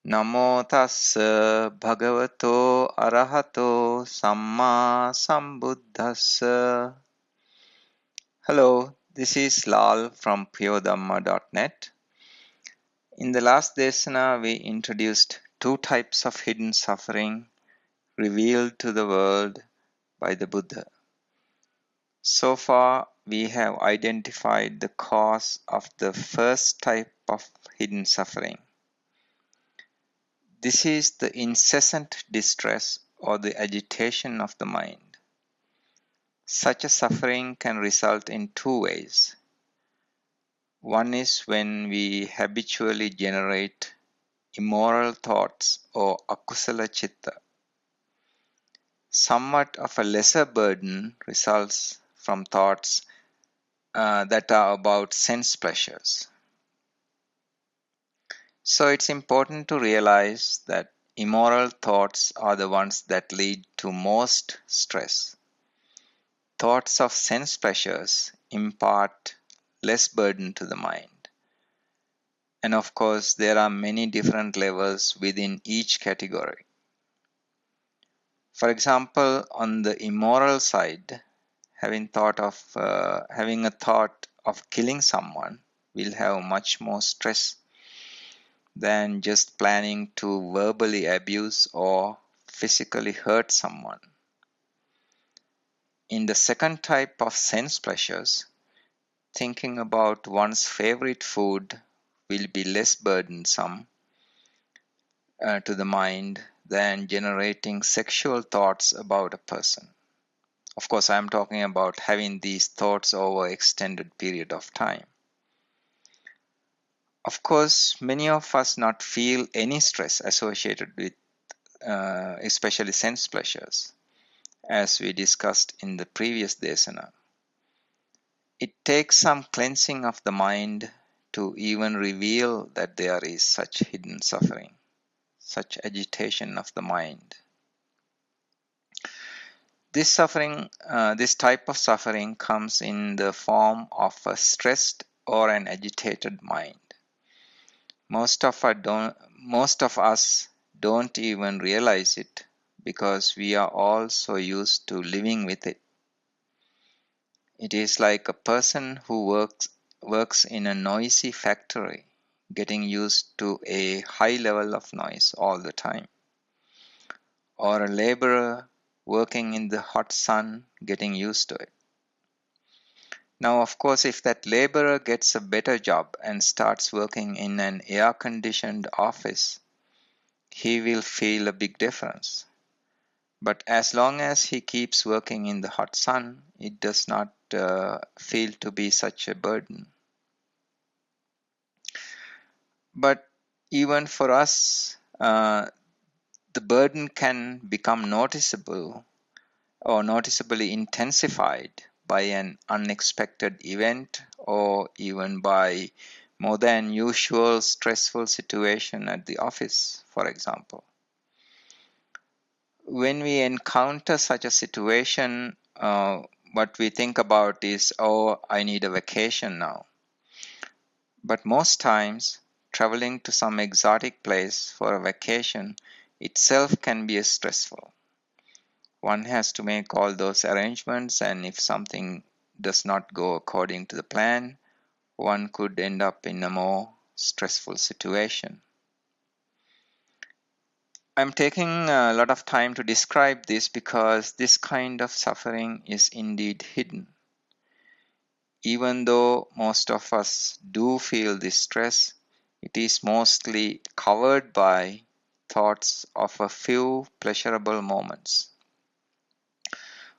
Namo tassa bhagavato arahato samma sambuddhassa. Hello, this is Lal from puyodhamma.net. In the last Dēsana, we introduced two types of hidden suffering revealed to the world by the Buddha. So far, we have identified the cause of the first type of hidden suffering. This is the incessant distress or the agitation of the mind. Such a suffering can result in two ways. One is when we habitually generate immoral thoughts or akusala chitta. Somewhat of a lesser burden results from thoughts that are about sense pleasures. So it's important to realize that immoral thoughts are the ones that lead to most stress. Thoughts of sense pleasures impart less burden to the mind. And of course, there are many different levels within each category. For example, on the immoral side, having a thought of killing someone will have much more stress than just planning to verbally abuse or physically hurt someone. In the second type of sense pleasures, thinking about one's favorite food will be less burdensome to the mind than generating sexual thoughts about a person. Of course, I'm talking about having these thoughts over extended period of time. Of course, many of us not feel any stress associated with especially sense pleasures, as we discussed in the previous Dēsana. It takes some cleansing of the mind to even reveal that there is such hidden suffering, such agitation of the mind. This type of suffering comes in the form of a stressed or an agitated mind. Most of us don't even realize it because we are all so used to living with it. It is like a person who works in a noisy factory, getting used to a high level of noise all the time. Or a laborer working in the hot sun, getting used to it. Now, of course, if that laborer gets a better job and starts working in an air-conditioned office, he will feel a big difference. But as long as he keeps working in the hot sun, it does not feel to be such a burden. But even for us, the burden can become noticeable or noticeably intensified by an unexpected event or even by more than usual stressful situation at the office, for example. When we encounter such a situation, what we think about is, oh, I need a vacation now. But most times, traveling to some exotic place for a vacation itself can be stressful. One has to make all those arrangements, and if something does not go according to the plan, one could end up in a more stressful situation. I'm taking a lot of time to describe this because this kind of suffering is indeed hidden. Even though most of us do feel this stress, it is mostly covered by thoughts of a few pleasurable moments.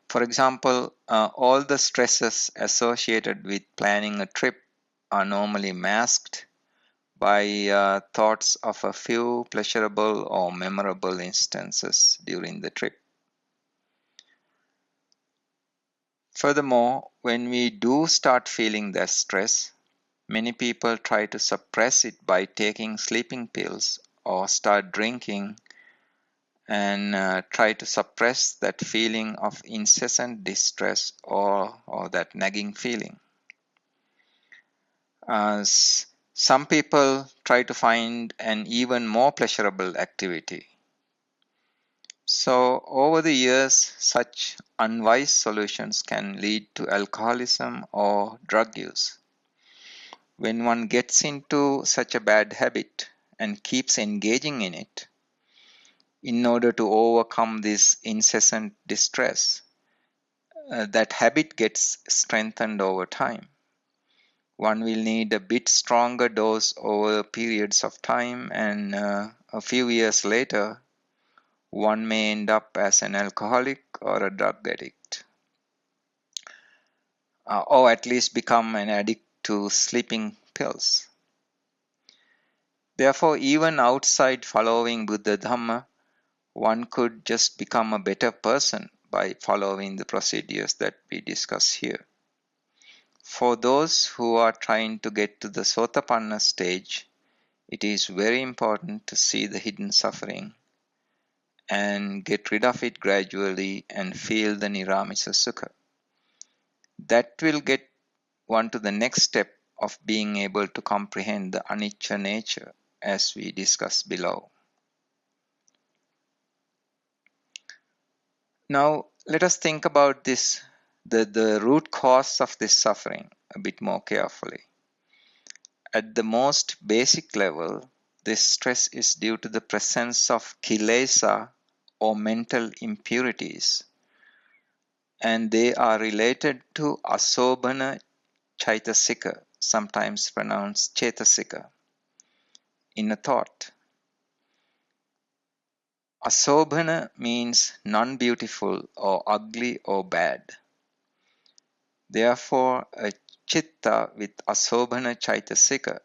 For example, all the stresses associated with planning a trip are normally masked by thoughts of a few pleasurable or memorable instances during the trip. Furthermore, when we do start feeling that stress, many people try to suppress it by taking sleeping pills or start drinking and try to suppress that feeling of incessant distress or that nagging feeling. Some people try to find an even more pleasurable activity. So, over the years, such unwise solutions can lead to alcoholism or drug use. When one gets into such a bad habit and keeps engaging in it, in order to overcome this incessant distress, that habit gets strengthened over time. One will need a bit stronger dose over periods of time, and a few years later, one may end up as an alcoholic or a drug addict, or at least become an addict to sleeping pills. Therefore, even outside following Buddha Dhamma, one could just become a better person by following the procedures that we discuss here. For those who are trying to get to the Sotapanna stage, it is very important to see the hidden suffering and get rid of it gradually and feel the Niramisa Sukha. That will get one to the next step of being able to comprehend the anicca nature as we discuss below. Now, let us think about this, the root cause of this suffering a bit more carefully. At the most basic level, this stress is due to the presence of kilesa or mental impurities, and they are related to asobhana chaitasika, sometimes pronounced chetasika, in a thought. Asobhana means non-beautiful or ugly or bad. Therefore, a chitta with asobhana chaitasika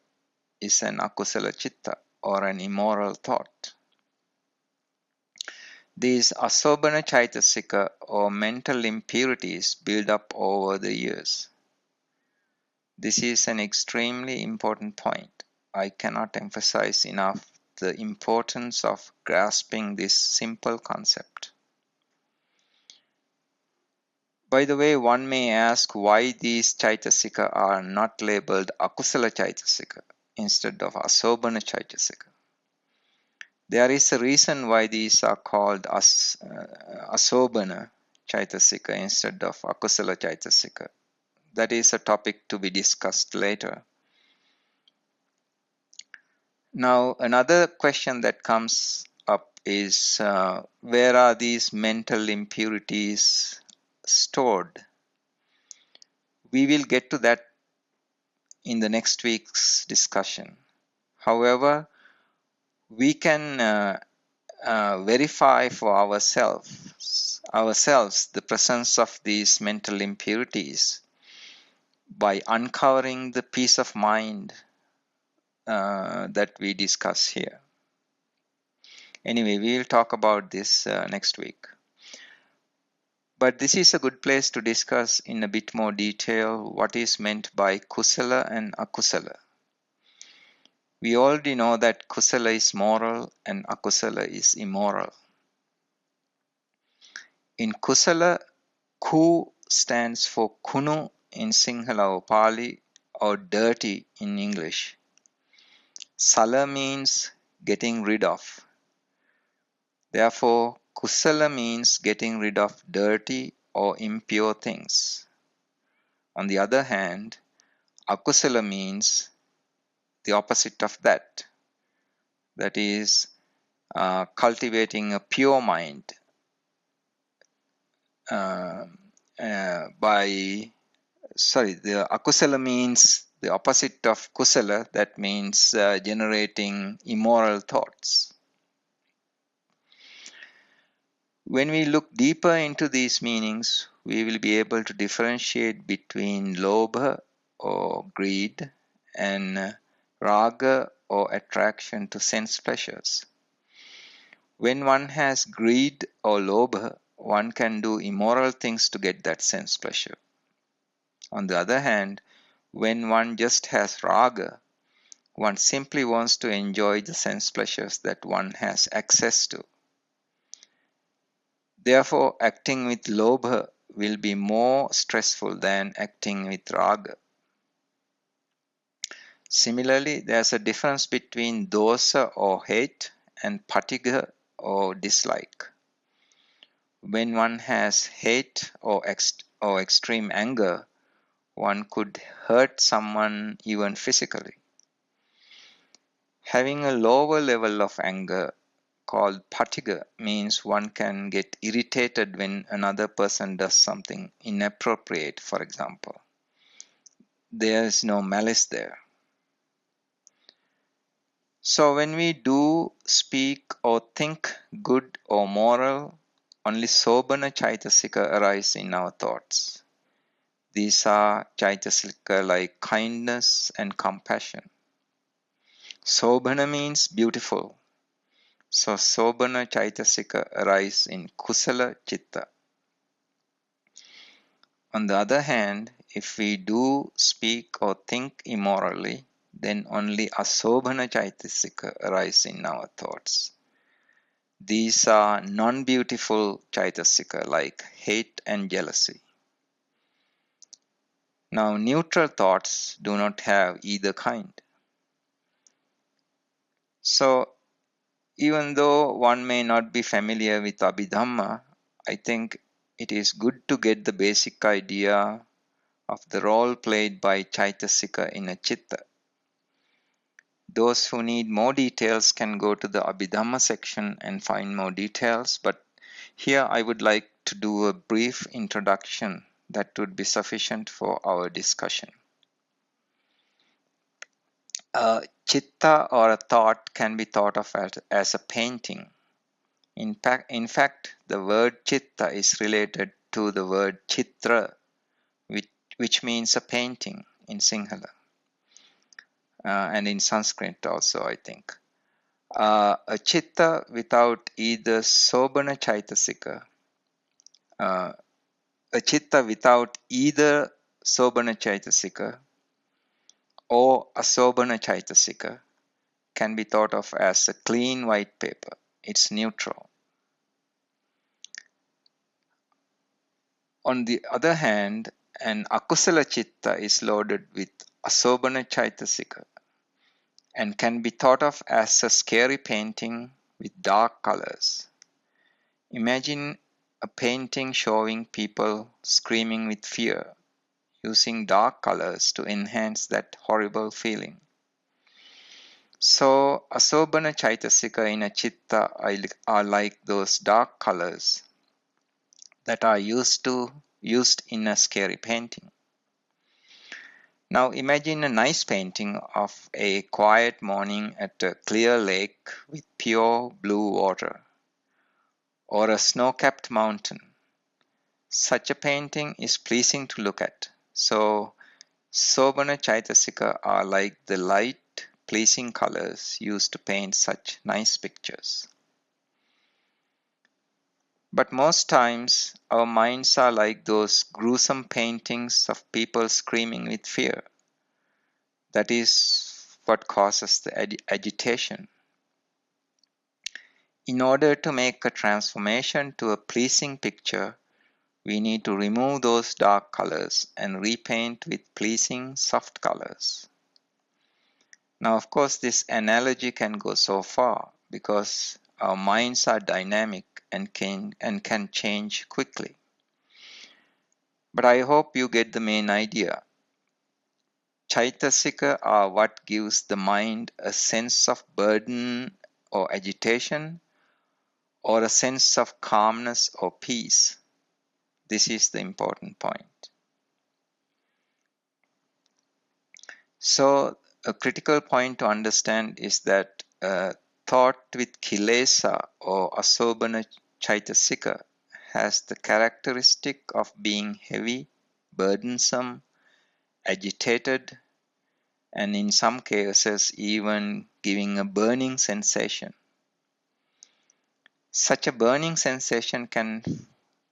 is an akusala chitta or an immoral thought. These asobhana chaitasika or mental impurities build up over the years. This is an extremely important point. I cannot emphasize enough the importance of grasping this simple concept. By the way, one may ask why these chaitasika are not labeled akusala chaitasika instead of asobhana chaitasika. There is a reason why these are called asobhana chaitasika instead of akusala chaitasika. That is a topic to be discussed later. Now, another question that comes up is where are these mental impurities stored? We will get to that in the next week's discussion. However, we can verify for ourselves the presence of these mental impurities by uncovering the peace of mind that we discuss here. Anyway, we will talk about this next week. But this is a good place to discuss in a bit more detail what is meant by kusala and akusala. We already know that kusala is moral and akusala is immoral. In kusala, ku stands for kunu in Sinhala or Pali or dirty in English. Sala means getting rid of. Therefore, kusala means getting rid of dirty or impure things. On the other hand, akusala means the opposite of that. That is, cultivating a pure mind the akusala means the opposite of kusala, that means generating immoral thoughts. When we look deeper into these meanings, we will be able to differentiate between lobha or greed and raga or attraction to sense pleasures. When one has greed or lobha, one can do immoral things to get that sense pleasure. On the other hand, when one just has raga, one simply wants to enjoy the sense pleasures that one has access to. Therefore, acting with lobha will be more stressful than acting with raga. Similarly, there's a difference between dosa or hate and patiga or dislike. When one has hate or extreme anger, one could hurt someone even physically. Having a lower level of anger called patiga means one can get irritated when another person does something inappropriate, for example. There is no malice there. So when we do, speak, or think good or moral, only sobhana chaitasika arise in our thoughts. These are chaitasika like kindness and compassion. Sobhana means beautiful. So sobhana chaitasika arise in kusala chitta. On the other hand, if we do, speak, or think immorally, then only asobhana chaitasika arise in our thoughts. These are non-beautiful chaitasika like hate and jealousy. Now, neutral thoughts do not have either kind. So, even though one may not be familiar with Abhidhamma, I think it is good to get the basic idea of the role played by Chaitasika in a chitta. Those who need more details can go to the Abhidhamma section and find more details, but here I would like to do a brief introduction that would be sufficient for our discussion. Chitta or a thought can be thought of as a painting. In fact, the word chitta is related to the word chitra, which means a painting in Sinhala. And in Sanskrit also, I think. A chitta without either sobhana chaitasika, a chitta without either sobhana chaitasika or asobhana chaitasika can be thought of as a clean white paper. It's neutral. On the other hand, an akusala chitta is loaded with asobhana chaitasika and can be thought of as a scary painting with dark colors. Imagine a painting showing people screaming with fear, using dark colors to enhance that horrible feeling. So, asobhana chaitasika in a chitta are like those dark colors that are used in a scary painting. Now imagine a nice painting of a quiet morning at a clear lake with pure blue water, or a snow-capped mountain. Such a painting is pleasing to look at. So, sobhana chaitasika are like the light, pleasing colors used to paint such nice pictures. But most times, our minds are like those gruesome paintings of people screaming with fear. That is what causes the agitation. In order to make a transformation to a pleasing picture, we need to remove those dark colors and repaint with pleasing soft colors. Now, of course, this analogy can go so far because our minds are dynamic and can change quickly. But I hope you get the main idea. Chaitasika are what gives the mind a sense of burden or agitation, or a sense of calmness or peace. This is the important point. So, a critical point to understand is that thought with kilesa or asobhana chaitasika has the characteristic of being heavy, burdensome, agitated, and in some cases even giving a burning sensation. Such a burning sensation can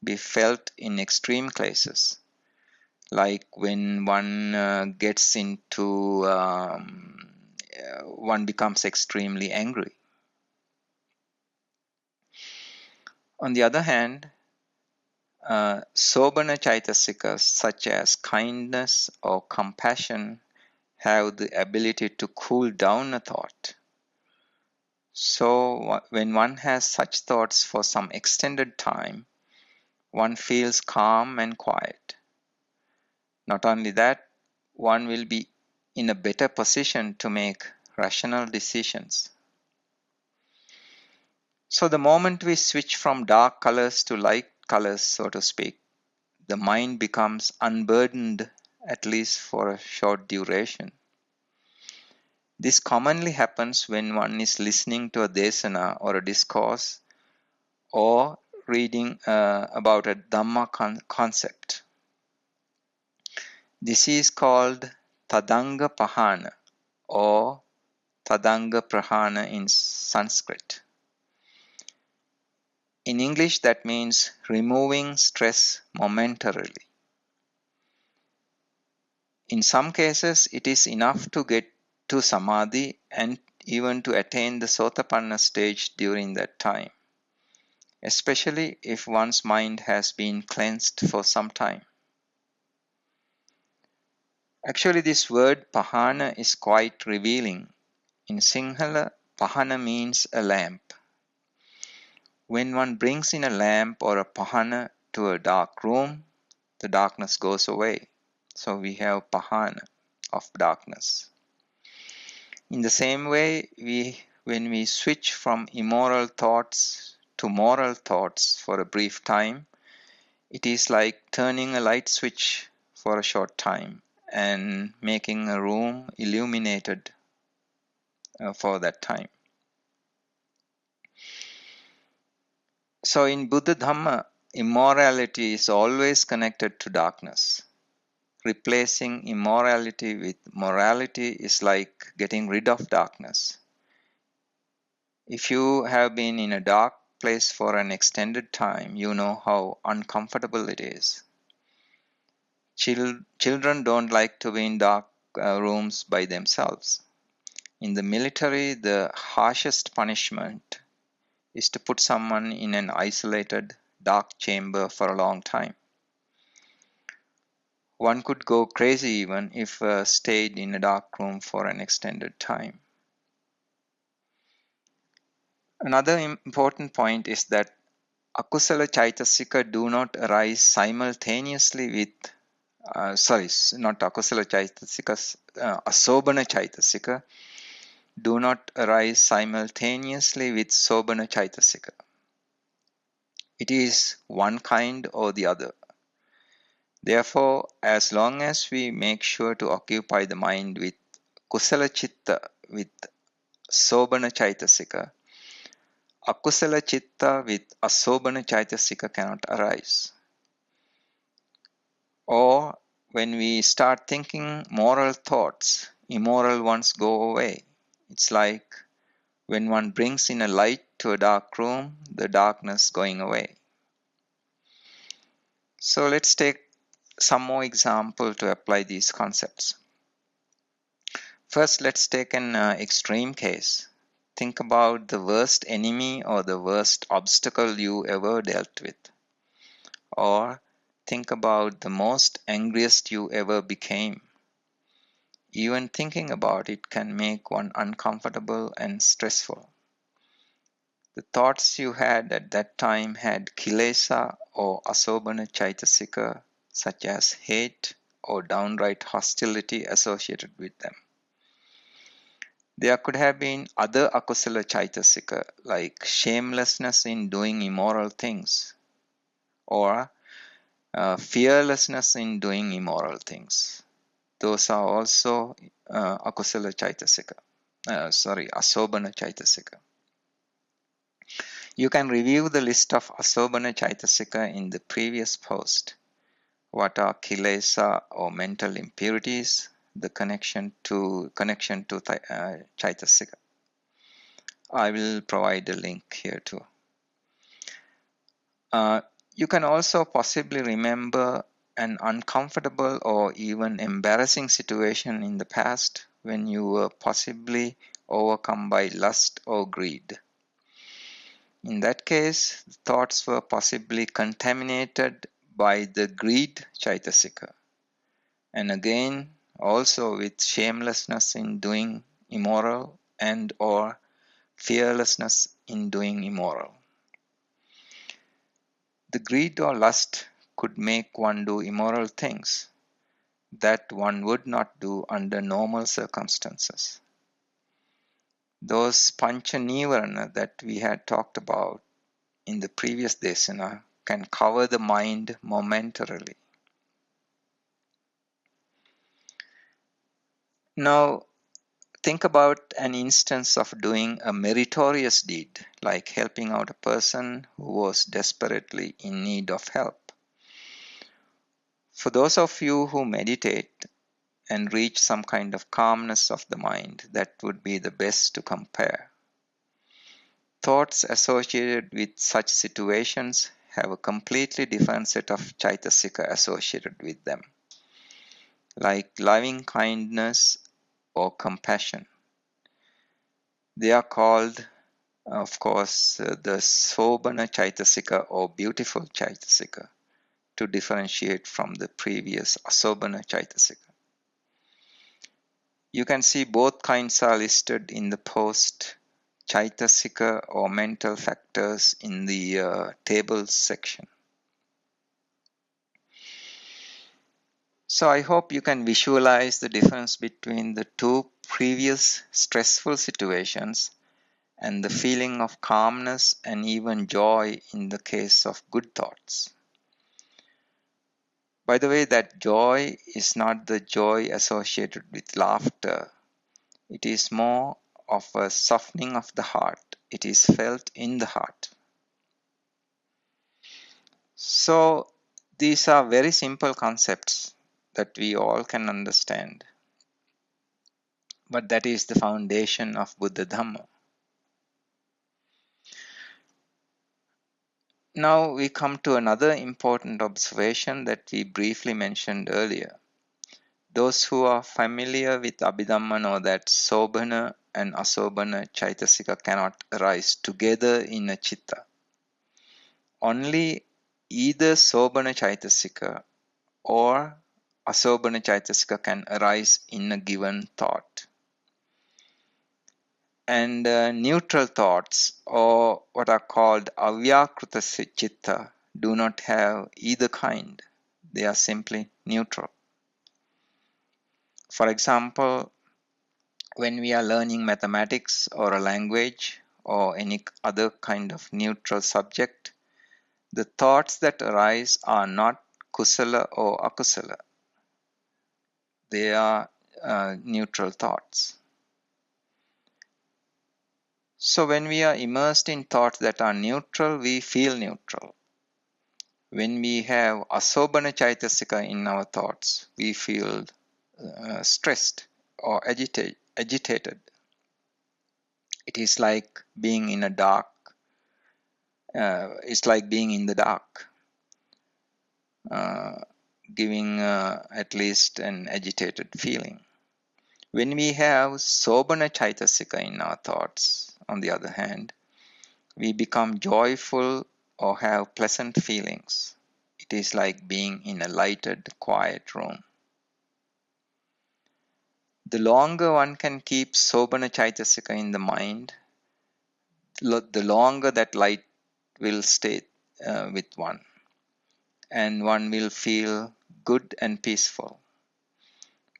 be felt in extreme cases, like when one gets into, one becomes extremely angry. On the other hand, sobhana chaitasikas such as kindness or compassion have the ability to cool down a thought. So when one has such thoughts for some extended time, one feels calm and quiet. Not only that, one will be in a better position to make rational decisions. So the moment we switch from dark colors to light colors, so to speak, the mind becomes unburdened, at least for a short duration. This commonly happens when one is listening to a Dēsana or a discourse or reading about a Dhamma concept. This is called Tadanga Pahana or Tadanga Prahana in Sanskrit. In English, that means removing stress momentarily. In some cases, it is enough to get to Samadhi and even to attain the Sotapanna stage during that time, especially if one's mind has been cleansed for some time. Actually, this word Pahana is quite revealing. In Sinhala, Pahana means a lamp. When one brings in a lamp or a Pahana to a dark room, the darkness goes away. So we have Pahana of darkness. In the same way, when we switch from immoral thoughts to moral thoughts for a brief time, it is like turning a light switch for a short time and making a room illuminated for that time. So in Buddha Dhamma, immorality is always connected to darkness. Replacing immorality with morality is like getting rid of darkness. If you have been in a dark place for an extended time, you know how uncomfortable it is. Children don't like to be in dark rooms by themselves. In the military, the harshest punishment is to put someone in an isolated, dark chamber for a long time. One could go crazy even if stayed in a dark room for an extended time. Another important point is that akusala chaitasika do not arise simultaneously with not akusala chaitasikas, asobana chaitasika do not arise simultaneously with sobana chaitasika. It is one kind or the other. Therefore, as long as we make sure to occupy the mind with kusala chitta, with sobana chaitasika, akusala chitta with asobana chaitasika cannot arise. Or when we start thinking moral thoughts, immoral ones go away. It's like when one brings in a light to a dark room, the darkness going away. So let's take some more example to apply these concepts. First, let's take an extreme case. Think about the worst enemy or the worst obstacle you ever dealt with. Or think about the most angriest you ever became. Even thinking about it can make one uncomfortable and stressful. The thoughts you had at that time had kilesa or asobana chaitasika, such as hate or downright hostility associated with them. There could have been other akusala chaitasika, like shamelessness in doing immoral things, or fearlessness in doing immoral things. Those are also akusala chaitasika. Asobana chaitasika. You can review the list of asobana chaitasika in the previous post. What are kilesa or mental impurities? The connection to chaitasika. I will provide a link here too. You can also possibly remember an uncomfortable or even embarrassing situation in the past when you were possibly overcome by lust or greed. In that case, the thoughts were possibly contaminated by the greed chaitasika. And again, also with shamelessness in doing immoral and or fearlessness in doing immoral. The greed or lust could make one do immoral things that one would not do under normal circumstances. Those pancha nivarana that we had talked about in the previous Dēsana can cover the mind momentarily. Now, think about an instance of doing a meritorious deed, like helping out a person who was desperately in need of help. For those of you who meditate and reach some kind of calmness of the mind, that would be the best to compare. Thoughts associated with such situations have a completely different set of chaitasika associated with them, like loving kindness or compassion. They are called, of course, the Sobhana Chaitasika or beautiful Chaitasika, to differentiate from the previous Asobhana Chaitasika. You can see both kinds are listed in the post Chaitasika or mental factors in the tables section. So I hope you can visualize the difference between the two previous stressful situations and the feeling of calmness and even joy in the case of good thoughts. By the way, that joy is not the joy associated with laughter. It is more of a softening of the heart. It is felt in the heart. So these are very simple concepts that we all can understand. But that is the foundation of Buddha Dhamma. Now we come to another important observation that we briefly mentioned earlier. Those who are familiar with Abhidhamma know that Sobhana and Asobhana Chaitasika cannot arise together in a chitta. Only either Sobhana Chaitasika or Asobhana Chaitasika can arise in a given thought. And neutral thoughts, or what are called Avyakruta Chitta, do not have either kind. They are simply neutral. For example, when we are learning mathematics or a language or any other kind of neutral subject, the thoughts that arise are not kusala or akusala. They are neutral thoughts. So when we are immersed in thoughts that are neutral, we feel neutral. When we have Asobhana Chaitasika in our thoughts, we feel stressed or agitated. It is like being in a dark. It's like being in the dark, giving at least an agitated feeling. When we have Sobhana Chaitasika in our thoughts, on the other hand, we become joyful or have pleasant feelings. It is like being in a lighted, quiet room. The longer one can keep Sobhana Chaitasika in the mind, the longer that light will stay with one, and one will feel good and peaceful.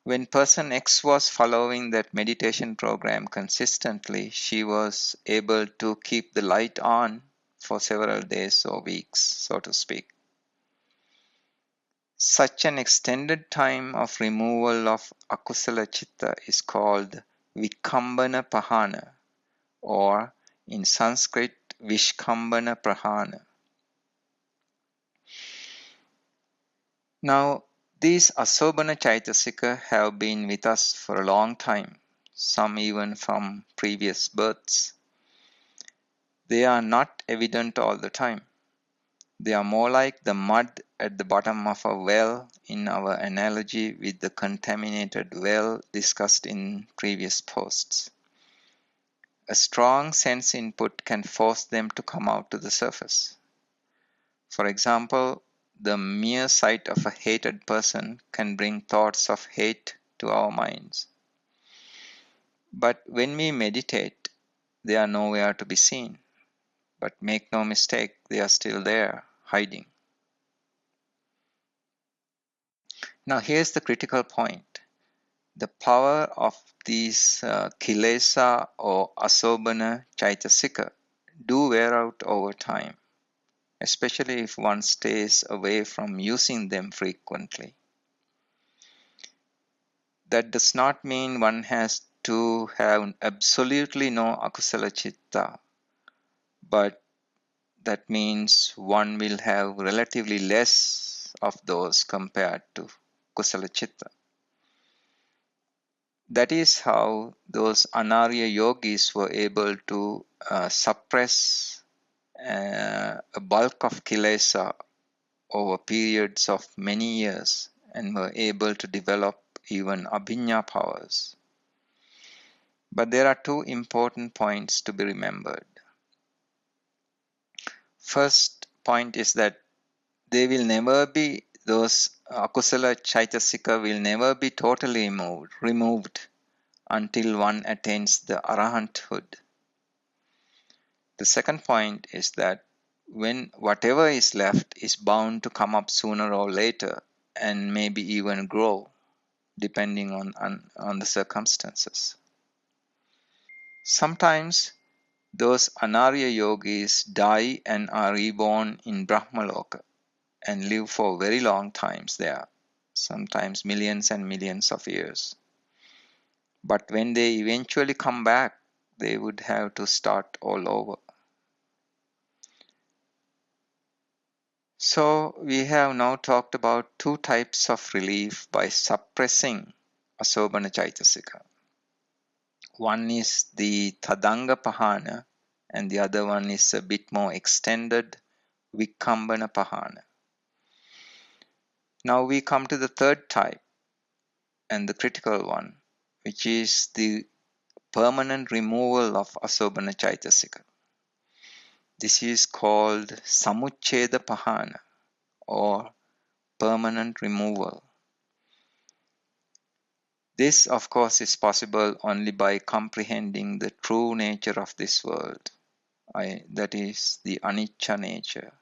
When person X was following that meditation program consistently, she was able to keep the light on for several days or weeks, so to speak. Such an extended time of removal of akusala chitta is called vikambana pahana, or in Sanskrit vishkambana prahana. Now, these Asobhana Chaitasika have been with us for a long time, some even from previous births. They are not evident all the time. They are more like the mud at the bottom of a well in our analogy with the contaminated well discussed in previous posts. A strong sense input can force them to come out to the surface. For example, the mere sight of a hated person can bring thoughts of hate to our minds. But when we meditate, they are nowhere to be seen. But make no mistake, they are still there, hiding. Now here's the critical point. The power of these kilesa or asobana chaitasika do wear out over time, especially if one stays away from using them frequently. That does not mean one has to have absolutely no akusala chitta, but that means one will have relatively less of those compared to kusala chitta. That is how those Anarya yogis were able to suppress a bulk of kilesa over periods of many years and were able to develop even abhinya powers. But there are two important points to be remembered. First point is that they will never be, those akusala chaitasika will never be totally removed until one attains the arahanthood. The second point is that when whatever is left is bound to come up sooner or later and maybe even grow depending on the circumstances. Sometimes those Anarya yogis die and are reborn in Brahmaloka and live for very long times there, sometimes millions and millions of years. But when they eventually come back, they would have to start all over. So we have now talked about two types of relief by suppressing asobana chaitasika. One is the tadanga pahana and the other one is a bit more extended vikambana pahana. Now we come to the third type and the critical one, which is the permanent removal of asobana chaitasika. This is called samuchcheda pahana or permanent removal. This, of course, is possible only by comprehending the true nature of this world, that is, the anicca nature.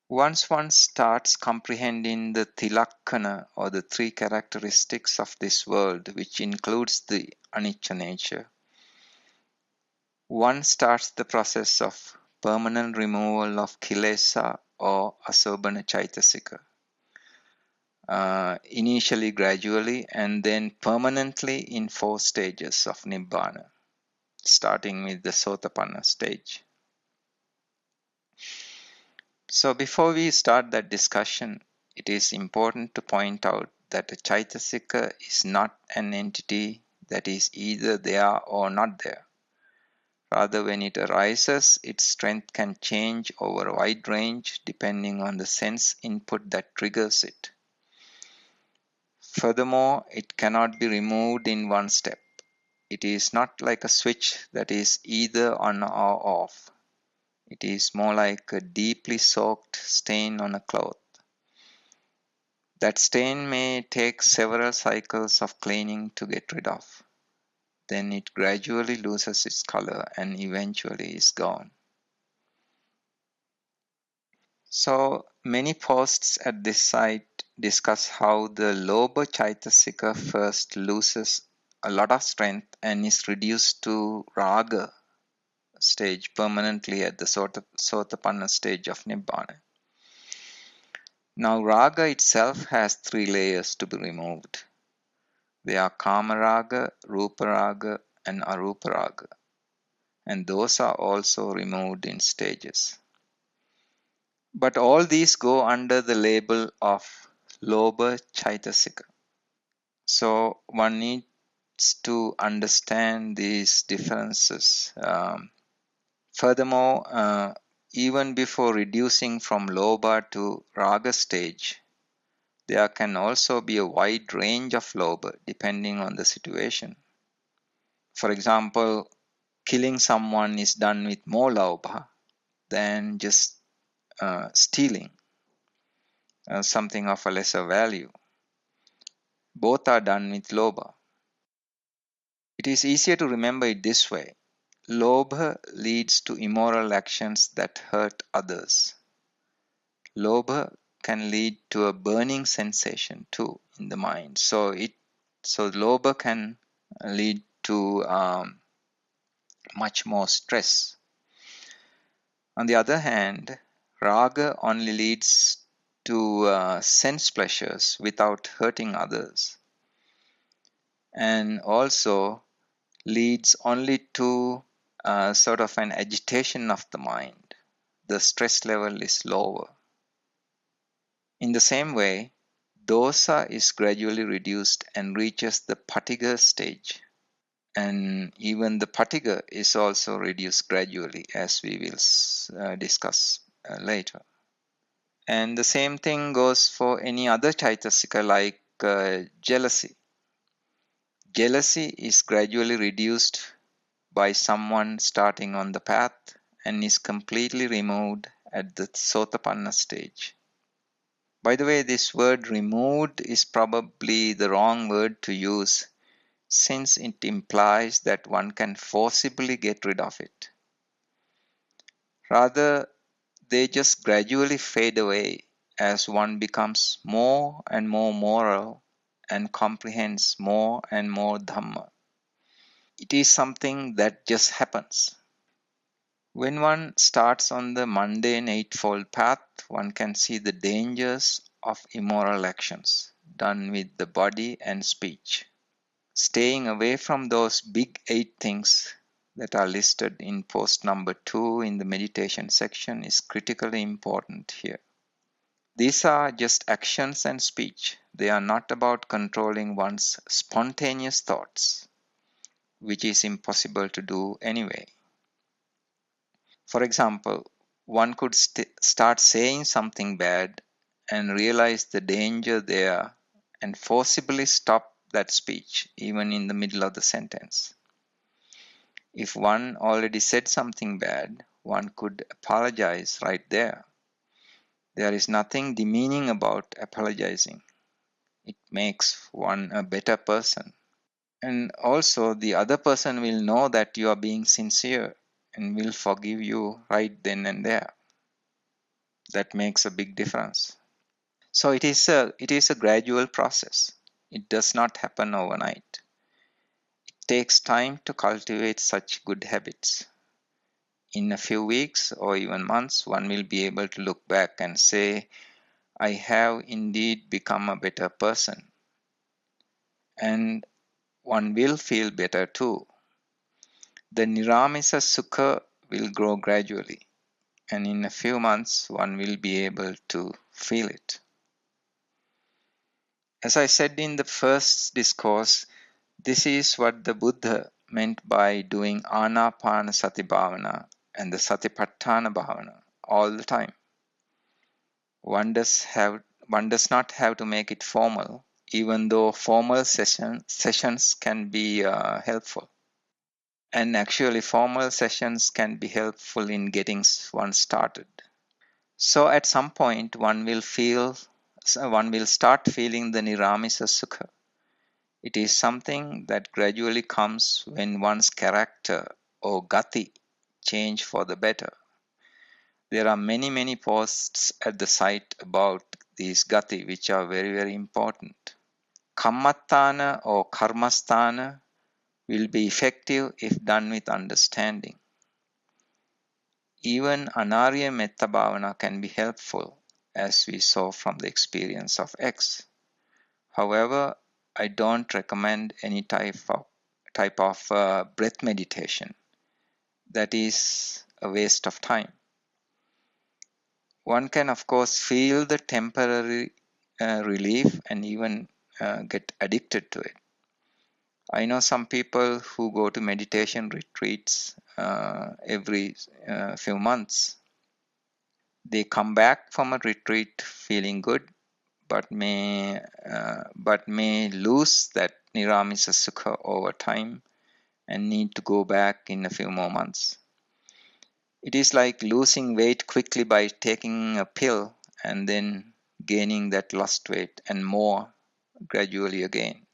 Once one starts comprehending the tilakkana or the three characteristics of this world, which includes the anicca nature, one starts the process of permanent removal of kilesa or asobana chaitasika. Initially gradually and then permanently in 4 stages of Nibbana, starting with the Sotapanna stage. So before we start that discussion, it is important to point out that a Chaitasika is not an entity that is either there or not there. Rather, when it arises, its strength can change over a wide range depending on the sense input that triggers it. Furthermore, it cannot be removed in one step. It is not like a switch that is either on or off. It is more like a deeply soaked stain on a cloth. That stain may take several cycles of cleaning to get rid of. Then it gradually loses its color and eventually is gone. So many posts at this site discuss how the Loba Chaitasika first loses a lot of strength and is reduced to Raga stage permanently at the Sotapanna stage of Nibbana. Now Raga itself has 3 layers to be removed. They are Kama Raga, Rupa Raga and Arupa Raga, and those are also removed in stages. But all these go under the label of Loba Chaitasika. So one needs to understand these differences. Furthermore, even before reducing from Loba to Raga stage, there can also be a wide range of Loba depending on the situation. For example, killing someone is done with more Lobha than just stealing something of a lesser value. Both are done with lobha. It is easier to remember it this way. Lobha leads to immoral actions that hurt others. Lobha can lead to a burning sensation too in the mind. So lobha can lead to much more stress. On the other hand, raga only leads to sense pleasures without hurting others, and also leads only to sort of an agitation of the mind. The stress level is lower. In the same way, dosa is gradually reduced and reaches the patiga stage. And even the patiga is also reduced gradually, as we will discuss later. And the same thing goes for any other chaitasika like jealousy. Jealousy is gradually reduced by someone starting on the path and is completely removed at the Sotapanna stage. By the way, this word removed is probably the wrong word to use since it implies that one can forcibly get rid of it. Rather, they just gradually fade away as one becomes more and more moral and comprehends more and more Dhamma. It is something that just happens. When one starts on the mundane eightfold path, one can see the dangers of immoral actions done with the body and speech. Staying away from those big 8 things that are listed in post number 2 in the meditation section is critically important here. These are just actions and speech. They are not about controlling one's spontaneous thoughts, which is impossible to do anyway. For example, one could start saying something bad and realize the danger there and forcibly stop that speech, even in the middle of the sentence. If one already said something bad, one could apologize right there. There is nothing demeaning about apologizing. It makes one a better person. And also, the other person will know that you are being sincere and will forgive you right then and there. That makes a big difference. So it is a gradual process. It does not happen overnight. It takes time to cultivate such good habits. In a few weeks or even months, one will be able to look back and say, I have indeed become a better person. And one will feel better too. The Niramisa Sukha will grow gradually, and in a few months, one will be able to feel it. As I said in the first discourse, this is what the Buddha meant by doing Anapana Sati Bhavana and the Satipatthana Bhavana all the time. One does not have to make it formal, even though formal sessions can be helpful. And actually, formal sessions can be helpful in getting one started. So at some point, one will start feeling the Niramisa Sukha. It is something that gradually comes when one's character or gati change for the better. There are many posts at the site about these gati which are very important. Kammatthana or karmasthana will be effective if done with understanding. Even Anarya Metta Bhavana can be helpful, as we saw from the experience of X. However, I don't recommend any type of breath meditation. That is a waste of time. One can, of course, feel the temporary relief and even get addicted to it. I know some people who go to meditation retreats every few months. They come back from a retreat feeling good, but may lose that Niramisa Sukha over time and need to go back in a few more months. It is like losing weight quickly by taking a pill and then gaining that lost weight and more gradually again.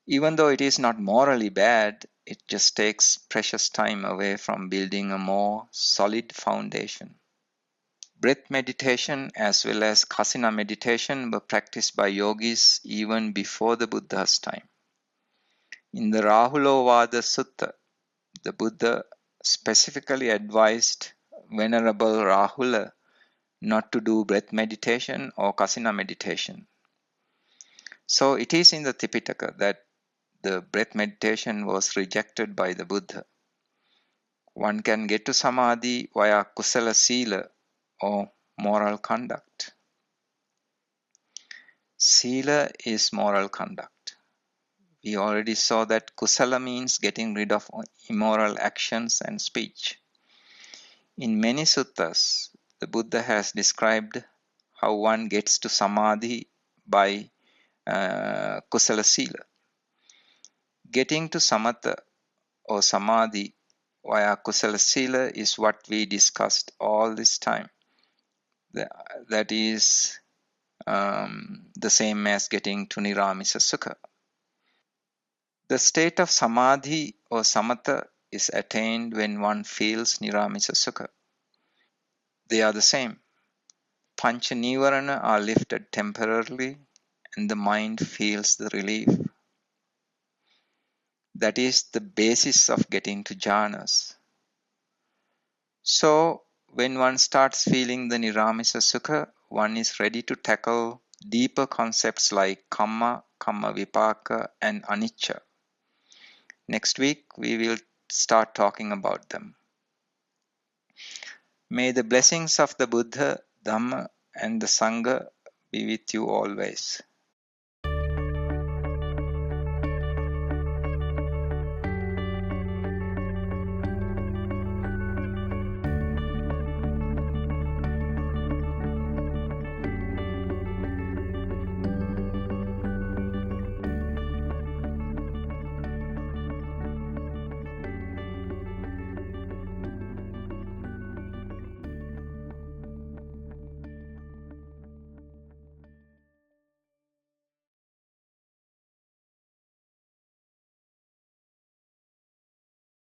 Even though it is not morally bad, it just takes precious time away from building a more solid foundation. Breath meditation as well as kasina meditation were practiced by yogis even before the Buddha's time. In the Rahulovada Sutta, the Buddha specifically advised Venerable Rahula not to do breath meditation or kasina meditation. So it is in the Tipitaka that the breath meditation was rejected by the Buddha. One can get to samadhi via kusala sila or moral conduct. Sila is moral conduct. We already saw that kusala means getting rid of immoral actions and speech. In many suttas, the Buddha has described how one gets to samadhi by kusala sila. Getting to samatha or samadhi via kusala sila is what we discussed all this time. That is the same as getting to niramisa sukha. The state of samadhi or samatha is attained when one feels niramisa sukha. They are the same. Pancha nivarana are lifted temporarily and the mind feels the relief. That is the basis of getting to jhanas. So, when one starts feeling the niramisa sukha, one is ready to tackle deeper concepts like kamma, kamma vipaka, and anicca. Next week, we will start talking about them. May the blessings of the Buddha, Dhamma, and the Sangha be with you always.